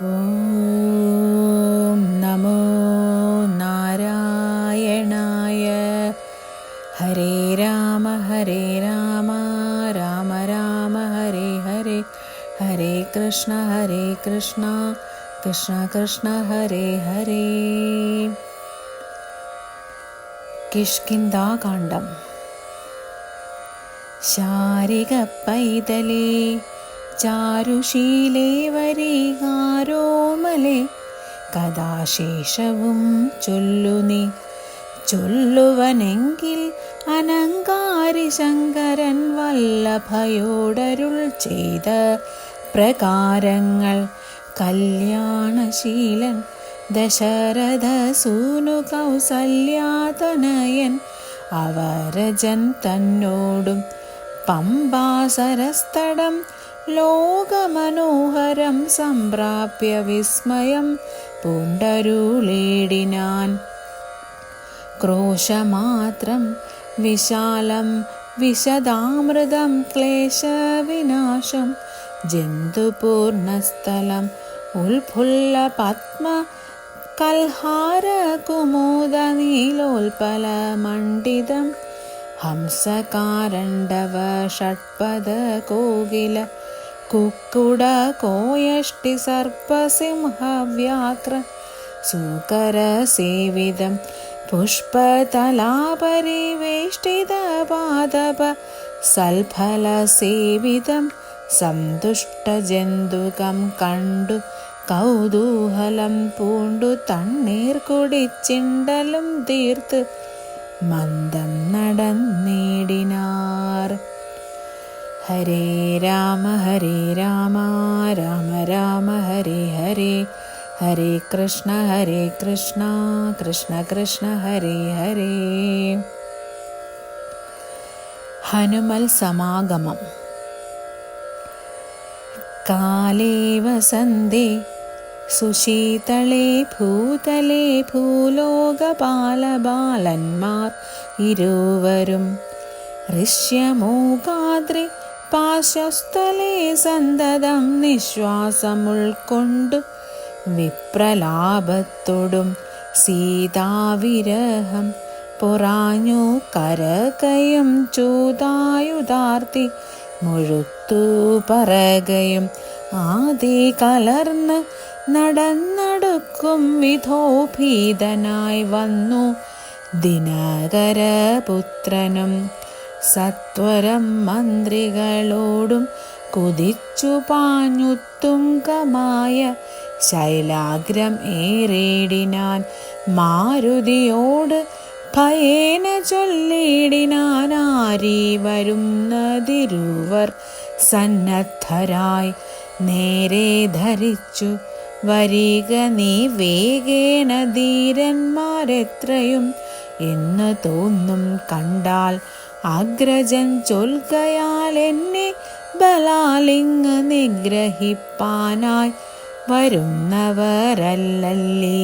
ഓം നമോ നാരായണായ. ഹരേ രാമ രാമ രാമ ഹരേ ഹരേ, ഹരേ കൃഷ്ണ കൃഷ്ണ കൃഷ്ണ ഹരേ ഹരേ. കിഷ്കിന്ധാകാണ്ഡം. ശാരിക പൈതലേ ചാരുശീലേ വരികാരോമലേ, കഥാശേഷവും ചൊല്ലു നീ. ചൊല്ലുവനെങ്കിൽ അനങ്കാരി ശങ്കരൻ വല്ലഭയോടരുൾ ചെയ്ത പ്രകാരങ്ങൾ. കല്യാണശീലൻ ദശരഥ സൂനു കൗസല്യാതനയൻ അവരജൻ തന്നോടും പമ്പാസരസ്തടം ലോകമനോഹരം സംപ്രാപ്യ വിസ്മയം പൂണ്ടരുളീടിനാൻ. ക്രോശമാത്രം വിശാലം വിശദാമൃതം ക്ലേശവിനാശം ജന്തുപൂർണസ്ഥലം ഉൽഫുല്ല പത്മ കൽഹാര കുമോദ നീലോൽപലമണ്ഡിതം ഹംസകാരണ്ഡവ ഷഡ്പദ കോകില കുക്കുട കോയഷ്ടി സർപ്പസിംഹവ്യാക്ര സൂകര സേവിതം പുഷ്പതലാപരിവേഷ്ടിത പാദപ സൽഫല സേവിതം സന്തുഷ്ടജന്തുകം കണ്ടു കൗതൂഹലം പൂണ്ടു തണ്ണീർ കുടിച്ചിണ്ടലും തീർത്ത് മന്ദം നടന്നേടിനാർ. ഹരേ രാമ രാമ രാമ ഹരേ ഹരേ, ഹരേ കൃഷ്ണ കൃഷ്ണ കൃഷ്ണ ഹരേ ഹരേ. ഹനുമൽ സമാഗമം. കാലേ വസന്തേ സുശീതളേ ഭൂതലേ ഭൂലോകപാലബാലന്മാർ ഇരുവരും ഋഷ്യമൂകാദ്രി പാശസ്ഥലേ സന്തതം നിശ്വാസം ഉൾക്കൊണ്ടു വിപ്രലാപത്തോടും സീതാവിരഹം പൊറാഞ്ഞു കരകയും ചൂതായുധാർത്തി മുഴുത്തു പറകയും ആദി കലർന്ന് നടന്നടുക്കും വിധോ ഭീതനായി വന്നു ദിനകരപുത്രനും. സത്വരം മന്ത്രികളോടും കുതിച്ചു പാഞ്ഞുത്തുംഗമായ ശൈലാഗ്രം ഏറിയിടിനാൻ. മാരുതിയോട് ഭയേന ചൊല്ലിയിടിനാൻ, ആരീ വരുന്നതിരുവർ സന്നദ്ധരായി നേരെ ധരിച്ചു വരിക നീ വേഗേന ധീരന്മാരെത്രയും എന്ന് തോന്നും കണ്ടാൽ. അഗ്രജൻ ചൊൽകയാൽ എന്നെ ബലാലിങ് നിഗ്രഹിപ്പാനായി വരുന്നവരല്ലല്ലേ.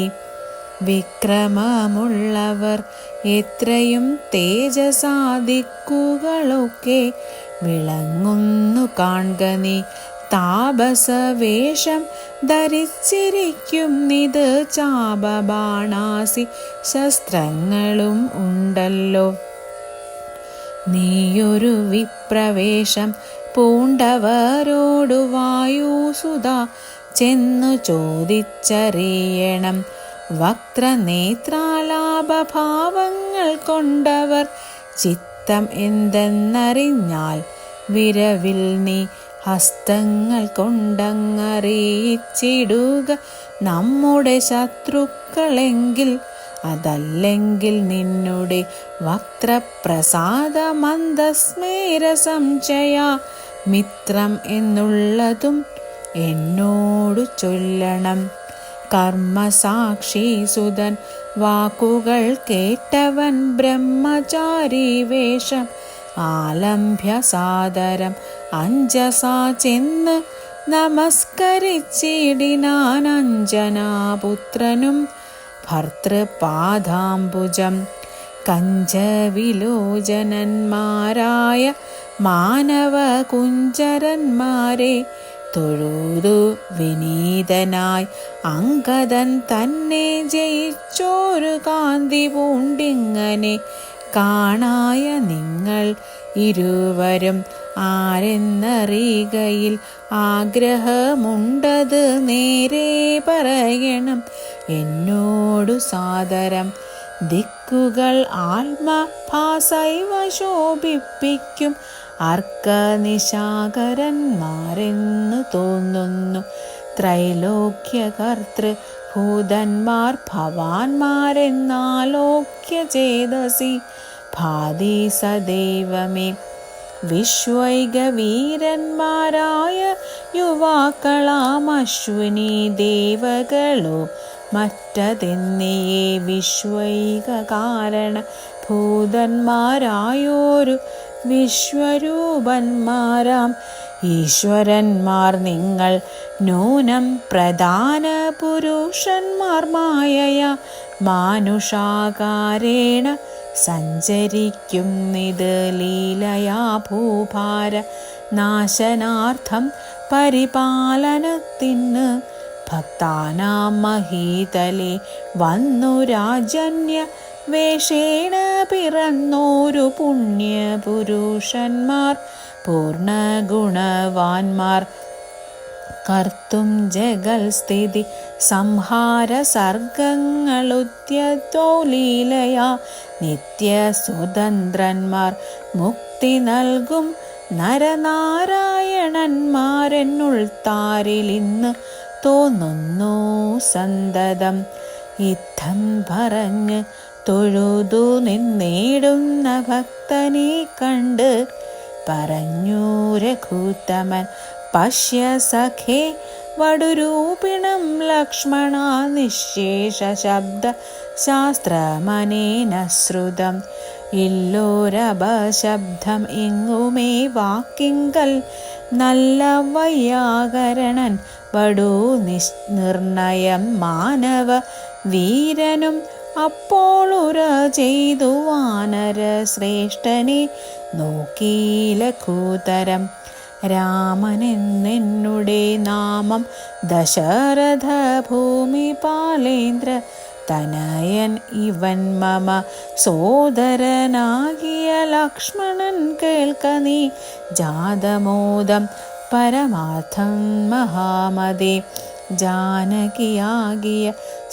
വിക്രമമുള്ളവർ എത്രയും തേജസാദിക്കുകളൊക്കെ വിളങ്ങുന്നു കാൺക നീ. താപസവേഷം ധരിച്ചിരിക്കും നിത് ചാപബാണാസി ശസ്ത്രങ്ങളും ഉണ്ടല്ലോ. നീയൊരു വിപ്രവേശം പൂണ്ടവരോടു വായുസുത ചെന്നു ചോദിച്ചറിയണം. വക്രനേത്രാലാപഭാവങ്ങൾ കൊണ്ടവർ ചിത്തം എന്തെന്നറിഞ്ഞാൽ വിരവിൽ നീ ഹസ്തങ്ങൾ കൊണ്ടങ്ങറിയിച്ചിടുക നമ്മുടെ ശത്രുക്കളെങ്കിൽ. അതല്ലെങ്കിൽ നിന്നുടെ വക്രപ്രസാദ മന്ദസ്മേര സംശയ മിത്രം എന്നുള്ളതും എന്നോടു ചൊല്ലണം. കർമ്മസാക്ഷി സുതൻ വാക്കുകൾ കേട്ടവൻ ബ്രഹ്മചാരി വേഷം ആലംഭ്യ സാദരം അഞ്ജസാ ചെന്ന് നമസ്കരിച്ചിടിനാൻ. അഞ്ജനാപുത്രനും ഭർതൃപാദാംബുജം കഞ്ചവിലോചനന്മാരായ മാനവകുഞ്ചരന്മാരെ തൊഴുതു വിനീതനായി അങ്കദൻ തന്നെ ജയിച്ചോരു കാന്തി പൂണ്ടിങ്ങനെ കാണായ നിങ്ങൾ ഇരുവരും ആരെന്നറിയുകയിൽ ആഗ്രഹമുണ്ടത് നേരെ പറയണം എന്നോടു സാദരം. ദിക്കുകൾ ആത്മഭാസൈവ ശോഭിപ്പിക്കും അർക്കനിശാകരന്മാരെന്നു തോന്നുന്നു. ത്രൈലോക്യകർത്തൃ ഭൂതന്മാർ ഭവാന്മാരെന്നാലോക്യ ചേതസി ഭാതി സദൈവമേ. വിശ്വൈകവീരന്മാരായ യുവാക്കളാം അശ്വിനി ദേവകളോ മറ്റതെന്നിയേ വിശ്വൈക കാരണ ഭൂതന്മാരായോരു വിശ്വരൂപന്മാരാം ഈശ്വരന്മാർ നിങ്ങൾ. നൂനം പ്രധാന പുരുഷന്മാർ മായയ മാനുഷാകാരേണ സഞ്ചരിക്കുന്നിത് ലീലയാ ഭൂഭാര നാശനാർത്ഥം പരിപാലനത്തിന്. ഭക്താനാം മഹീതലേ വന്നു രാജന്യ വേഷേണ പിറന്നോരു പുണ്യപുരുഷന്മാർ പൂർണ്ണഗുണവാന്മാർ. കർത്തും ജഗൽ സ്ഥിതി സംഹാര സർഗങ്ങളുദ്യതോ ലീലയാ നിത്യസ്വതന്ത്രന്മാർ. മുക്തി നൽകും നരനാരായണന്മാരെന്നുൾത്താരിലിന്ന് തോന്നുന്നു സന്തതം. ഇത്തം പറഞ്ഞ് തൊഴുതു നിന്നേടുന്ന ഭക്തനെ കണ്ട് പറഞ്ഞു രഘുത്തമൻ പശ്യ സഖേ വടുരൂപിണം ലക്ഷ്മണ നിശേഷ ശബ്ദ ശാസ്ത്രമനേന ശ്രുതം. ഇല്ലോരപശബ്ദം എങ്ങുമേ വാക്കിങ്കൽ നല്ല വൈയാകരണൻ വടു നിർണയം മാനവ വീരനും. അപ്പോൾ ഉര ചെയ്തു വാനര ശ്രേഷ്ഠനെ നോക്കീല കൂതരം. രാമനെന്നെന്നുടെ നാമം ദശരഥ ഭൂമിപാലേന്ദ്ര തനയൻ ഇവൻ മമ സോദരനാകിയ ലക്ഷ്മണൻ കേൾക്ക നീ ജാതമോദം പരമാർത്ഥം മഹാമതേ. ജാനകിയാകിയ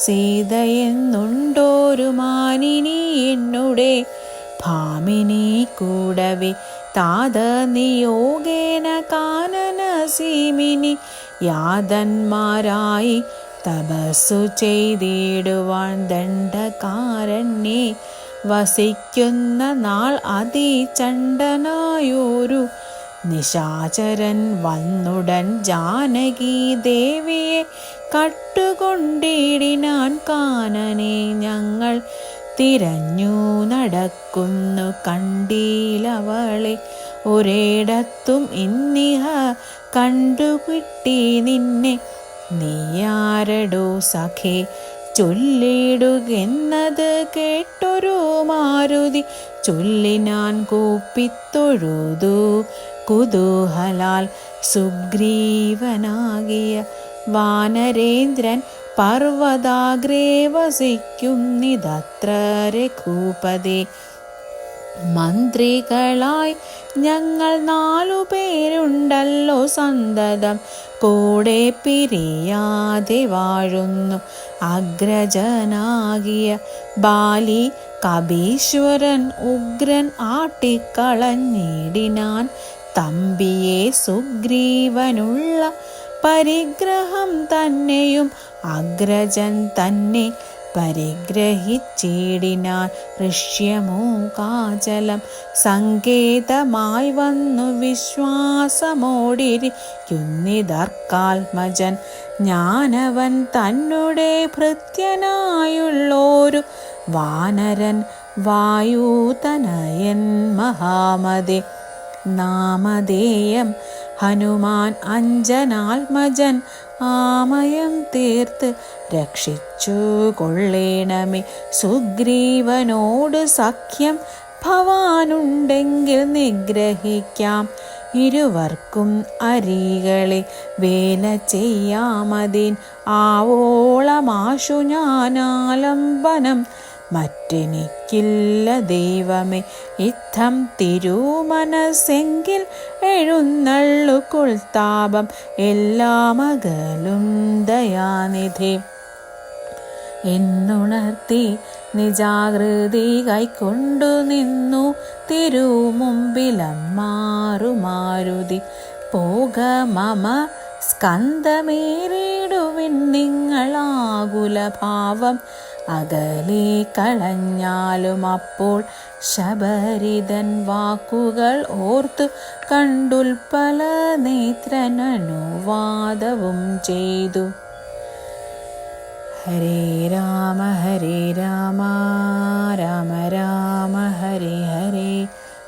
സീതയെന്നുണ്ടോരു മാനിനി എന്നുടെ ഭാമിനി കൂടവേ താത നിയോഗേന കാനന സീമിനി യാതന്മാരായി തപസ്സു ചെയ്തിടുവാൻ ദണ്ഡകാരണ്യേ വസിക്കുന്ന നാൾ അതിചണ്ഡനായൊരു നിശാചരൻ വന്നുടൻ ജാനകി ദേവിയെ കട്ടുകൊണ്ടിടിനാൻ. കാനനെ ഞങ്ങൾ തിരഞ്ഞു നടക്കുന്നു കണ്ടീലവളെ ഒരിടത്തും ഇന്നിഹ കണ്ടുകിട്ടി നിന്നെ. നീയാരടോ സഖേ ചൊല്ലിടുകെന്നത് കേട്ടൊരു മാരുതി ചൊല്ലിനാൻ കൂപ്പിത്തൊഴുതു കുതൂഹലാൽ. സുഗ്രീവനാകിയ വാനരേന്ദ്രൻ പർവ്വതാഗ്രേ വസിക്കുന്നിതത്ര രഘുപതേ. മന്ത്രികളായി ഞങ്ങൾ 4 പേരുണ്ടല്ലോ സന്തതം കൂടെ പിരിയാതെ വാഴുന്നു. അഗ്രജനാകിയ ബാലി കപീശ്വരൻ ഉഗ്രൻ ആട്ടിക്കളഞ്ഞിടിനാൻ തമ്പിയെ. സുഗ്രീവനുള്ള പരിഗ്രഹം തന്നെയും അഗ്രജൻ തന്നെ പരിഗ്രഹിച്ചിടിനാൻ. ഋഷ്യമൂകാചലം സങ്കേതമായി വന്നു വിശ്വാസമോടിരിക്കുന്നിതർക്കാത്മജൻ. ഞാനവൻ തന്നുടെ ഭൃത്യനായുള്ളോരു വാനരൻ വായുതനയൻ മഹാമതേ. നാമധേയം ഹനുമാൻ അഞ്ജനാത്മജൻ ആമയം തീർത്ത് രക്ഷിച്ചു കൊള്ളേണമേ. സുഗ്രീവനോട് സഖ്യം ഭവാനുണ്ടെങ്കിൽ നിഗ്രഹിക്കാം ഇരുവർക്കും അരികളെ വേല ചെയ്യാമതിൻ ആവോളമാശു ഞാനാലംബനം മറ്റെനിക്കില്ല ദൈവമേ ഇത്തം തിരുമനസ്സെങ്കിൽ എഴുന്നള്ളുകൊൾ താപം എല്ലാമകലും ദയാനിധി എന്നുണർത്തി നിജാകൃതി കൈക്കൊണ്ടു നിന്നു തിരുമുമ്പിലമ്മാറുമാരുതി പോക മമ സ്കന്ധമേറിടുവിൻ നിങ്ങളാകുലഭാവം അകലെ കളഞ്ഞാലും അപ്പോൾ ശബരിതൻ വാക്കുകൾ ഓർത്തു കണ്ടുൽപ്പല നേത്രനനുവാദവും ചെയ്തു. ഹരേ രാമ രാമ രാമ ഹരേ ഹരേ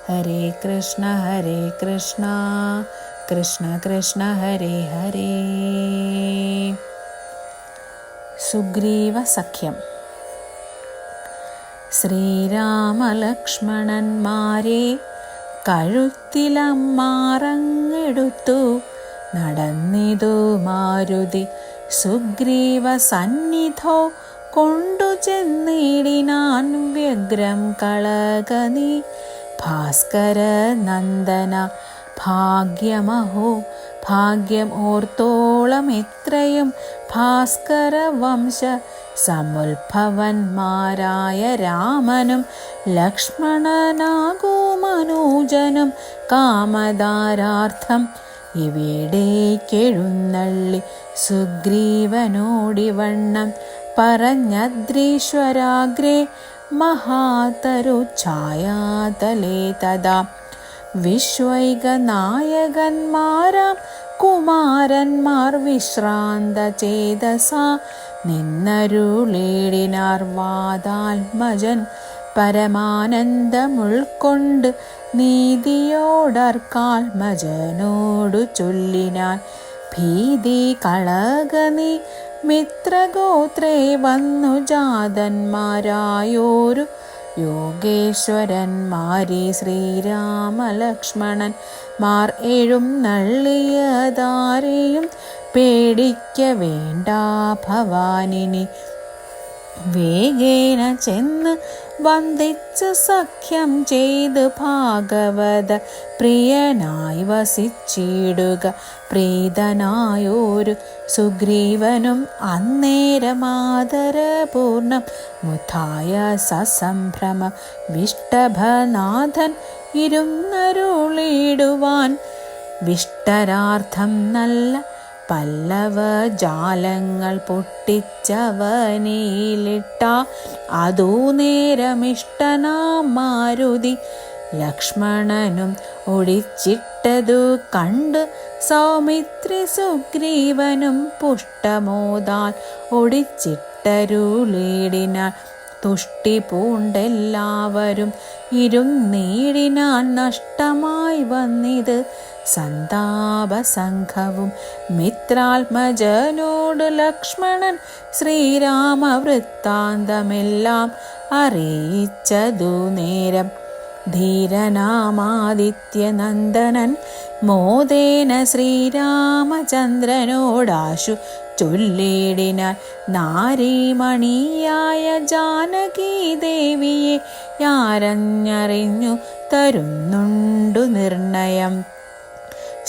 ഹരേ കൃഷ്ണ കൃഷ്ണ കൃഷ്ണ ഹരേ ഹരേ. സുഗ്രീവ സഖ്യം. ശ്രീരാമലക്ഷ്മണന്മാരെ കഴുത്തിലമ്മാറങ്ങെടുത്തു നടന്നിതു മാരുതി സുഗ്രീവ സന്നിധോ കൊണ്ടു ചെന്നിടിനാൻ വ്യഗ്രം കളകനി ഭാസ്കര നന്ദന ഭാഗ്യമഹോ ഭാഗ്യം ഓർത്തോളം എത്രയും ഭാസ്കര വംശ സമുത്ഭവന്മാരായ രാമനും ലക്ഷ്മണനാകൂ മനോജനും കാമദാരാർത്ഥം ഇവിടേക്കെഴുന്നള്ളി സുഗ്രീവനോടിവണ്ണം പറഞ്ഞദ്രീശ്വരാഗ്രേ മഹാതരു ഛായാതലേ തഥാ വിശ്വൈകനായകന്മാരാം കുമാരന്മാർ വിശ്രാന്ത ചേതസാ നിന്നരുളീടിനാർ വാദാത്മജൻ പരമാനന്ദമുൾക്കൊണ്ട് നീതിയോടർക്കാത്മജനോടു ചൊല്ലിനാൻ ഭീതി കളകനി മിത്രഗോത്രേ വന്നു ജാതന്മാരായോരു യോഗേശ്വരന്മാരെ ശ്രീരാമലക്ഷ്മണൻ മാർ എഴുന്നള്ളിയതാരെയും പേടിക്ക വേണ്ട ഭവാനിനി വേഗേന ചെന്ന് വന്ദിച്ച് സഖ്യം ചെയ്ത് ഭാഗവത പ്രിയനായി വസിച്ചിടുക. പ്രീതനായോരു സുഗ്രീവനും അന്നേരമാദരപൂർണം മുഥായ സസംഭ്രമ വിഷ്ടഭനാഥൻ ഇരുന്നരുളിടുവാൻ വിഷ്ടരാർത്ഥം നല്ല പല്ലവ ജാലങ്ങൾ പൊട്ടിച്ചവനിലിട്ട അതു നേരമിഷ്ടനാം മാരുതി ലക്ഷ്മണനും ഒടിച്ചിട്ടതു കണ്ട് സൗമിത്രി സുഗ്രീവനും പുഷ്ടമോദാൽ ഒടിച്ചിട്ടരുളീടിനാൻ തുഷ്ടി പൂണ്ടെല്ലാവരും ഇരുന്നീടിനാൻ നഷ്ടമായി വന്നിത് സന്താപസംഘവും മിത്രാത്മജനോട് ലക്ഷ്മണൻ ശ്രീരാമവൃത്താന്തമെല്ലാം അറിയിച്ചതു നേരം ധീരനാമാദിത്യനന്ദനൻ മോദേന ശ്രീരാമചന്ദ്രനോടാശു ചൊല്ലിടിനാൻ നാരീമണിയായ ജാനകീ ദേവിയെ യാരഞ്ഞറിഞ്ഞു തരുന്നുണ്ടു നിർണയം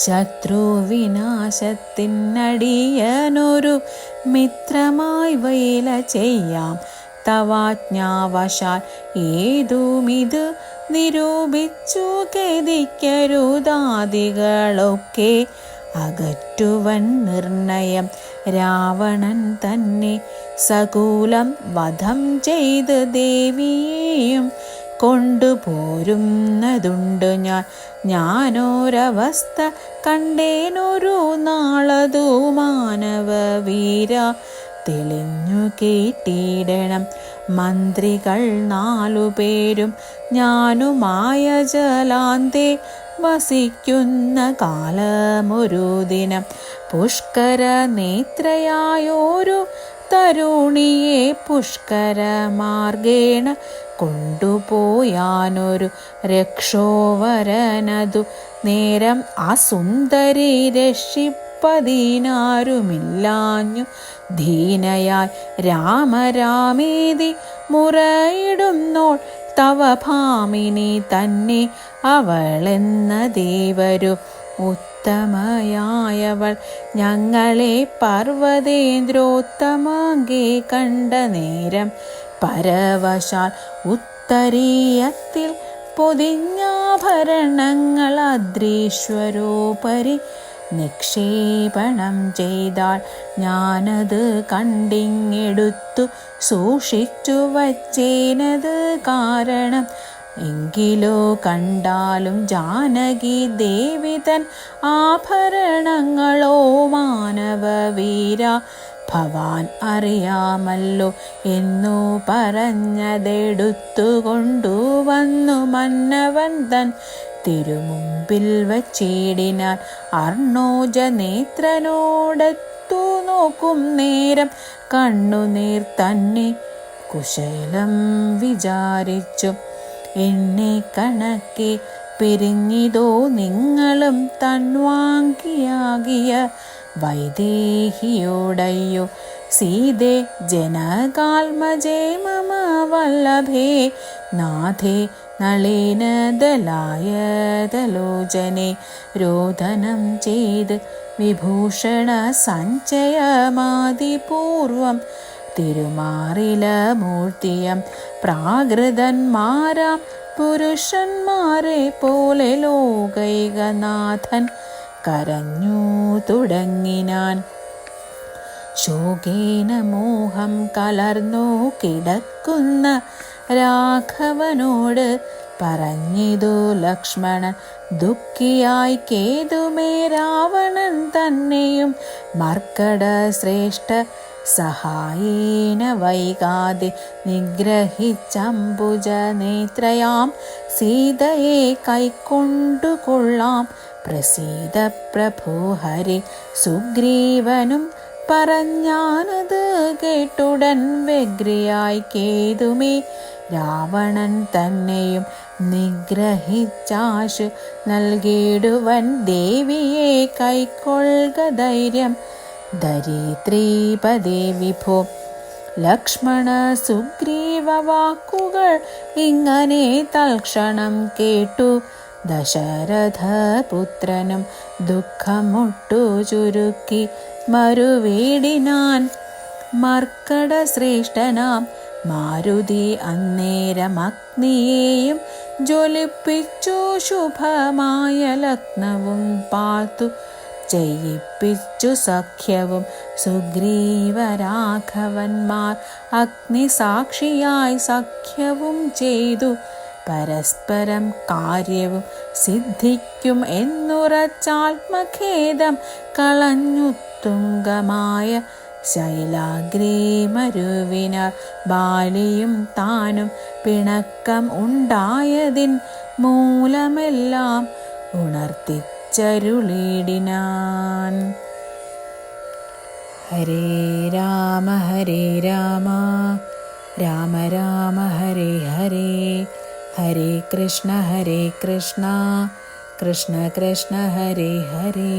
ശത്രുവിനാശത്തിനടിയനൊരു മിത്രമായി വേല ചെയ്യാം തവാജ്ഞാവശാൽ ഏതുമിത് നിരൂപിച്ചു ഗതിക്കരുതാദികളൊക്കെ അകറ്റുവൻ നിർണയം രാവണൻ തന്നെ സകൂലം വധം ചെയ്ത് ദേവിയെയും കൊണ്ടുപോരുന്നതുണ്ട് ഞാനൊരവസ്ഥ കണ്ടേനൊരു നാളതു മാനവ വീര തെളിഞ്ഞു കേട്ടിടണം മന്ത്രികൾ 4 പേരും ഞാനുമായ ജലാന്തേ വസിക്കുന്ന കാലമൊരു ദിനം പുഷ്കര നേത്രയായോരു തരുണിയെ പുഷ്കരമാർഗേണ കൊണ്ടുപോയാനൊരു രക്ഷോവരനതു നേരം ആ സുന്ദരി രക്ഷിപ്പതിനാരുമില്ലാഞ്ഞു ദീനയായി രാമരാമേതി മുറയിടുന്നോൾ തവ ഭാമിനി തന്നെ അവളെന്ന ദേവരു ഉത്തമയായവൾ ഞങ്ങളെ പർവ്വതേന്ദ്രോത്തമാങ്കെ കണ്ട നേരം പരവശാൽ ഉത്തരീയത്തിൽ പൊതിഞ്ഞാഭരണങ്ങൾ അദ്രീശ്വരോപരി നിക്ഷേപണം ചെയ്താൾ. ഞാനത് കണ്ടിങ്ങെടുത്തു സൂക്ഷിച്ചു വച്ചേനത് കാരണം എങ്കിലോ കണ്ടാലും ജാനകി ദേവി തൻ ആഭരണങ്ങളോ മാനവവീര ഭവാൻ അറിയാമല്ലോ എന്നു പറഞ്ഞതെടുത്തു കൊണ്ടുവന്നു മന്നവൻ തൻ തിരുമുമ്പിൽ വച്ചിടിനാൻ. അർണോജനേത്രനോടത്തു നോക്കും നേരം കണ്ണുനീർ തന്നെ കുശലം വിചാരിച്ചു. എന്നെ കണക്കെ പിരിഞ്ഞിതോ നിങ്ങളും തൻവാങ്കിയാകിയ വൈദേഹിയോടയ്യോ സീതേ ജനകാൽമജേ മമ വല്ലഭേ നാഥേ നളിനദലായതലോചനെ രോദനം ചെയ്ത് വിഭൂഷണ സഞ്ചയമാതിപൂർവം തിരുമാറില മൂർത്തിയം പ്രാകൃതന്മാരാം പുരുഷന്മാരെ പോലെ ലോകൈകനാഥൻ കരഞ്ഞു തുടങ്ങിനാൻ. ശോകേന മോഹം കലർന്നു കിടക്കുന്ന രാഘവനോട് പറഞ്ഞിതു ലക്ഷ്മണൻ ദുഃഖിയായി കേതുമേ രാവണൻ തന്നെയും മർക്കട ശ്രേഷ്ഠ സഹായേന വൈകാതെ നിഗ്രഹിച്ചംബുജ നേത്രയാം സീതയെ കൈക്കൊണ്ടുകൊള്ളാം. പ്രസീത പ്രഭോ ഹരി സുഗ്രീവനും പറഞ്ഞാനത് കേട്ടുടൻ വ്യഗ്രയായി കേതുമേ രാവണൻ തന്നെയും നിഗ്രഹിച്ചാശു നൽകിടുവൻ ദേവിയെ കൈക്കൊള്ളുക ധൈര്യം. ധരിത്രീപദേ വിഭോ ലക്ഷ്മണ സുഗ്രീവ വാക്കുകൾ ഇങ്ങനെ തൽക്ഷണം കേട്ടു. ദശരഥപുത്രനും ദുഃഖമൊട്ടു ചുരുക്കി മറുവീടിനാൻ. മർക്കട ശ്രേഷ്ഠനാം മാരുതി അന്നേരം അഗ്നിയെയും ജ്വലിപ്പിച്ചു ശുഭമായ ലഗ്നവും പാർത്തു ചെയ്യിപ്പിച്ചു സഖ്യവും. സുഗ്രീവരാഘവന്മാർ അഗ്നിസാക്ഷിയായി സഖ്യവും ചെയ്തു. പരസ്പരം കാര്യവും സിദ്ധിക്കും എന്നുറച്ചാത്മഖേദം കളഞ്ഞുത്തുംഗമായ ശൈലാഗ്രീമരുവിനാർ ബാലിയും താനും പിണക്കം ഉണ്ടായതിൻ മൂലമെല്ലാം ഉണർത്തിച്ചരുളിടിനാൻ. ഹരേ രാമ രാമ രാമ ഹരേ ഹരേ, ഹരേ കൃഷ്ണ കൃഷ്ണ കൃഷ്ണ ഹരേ ഹരേ.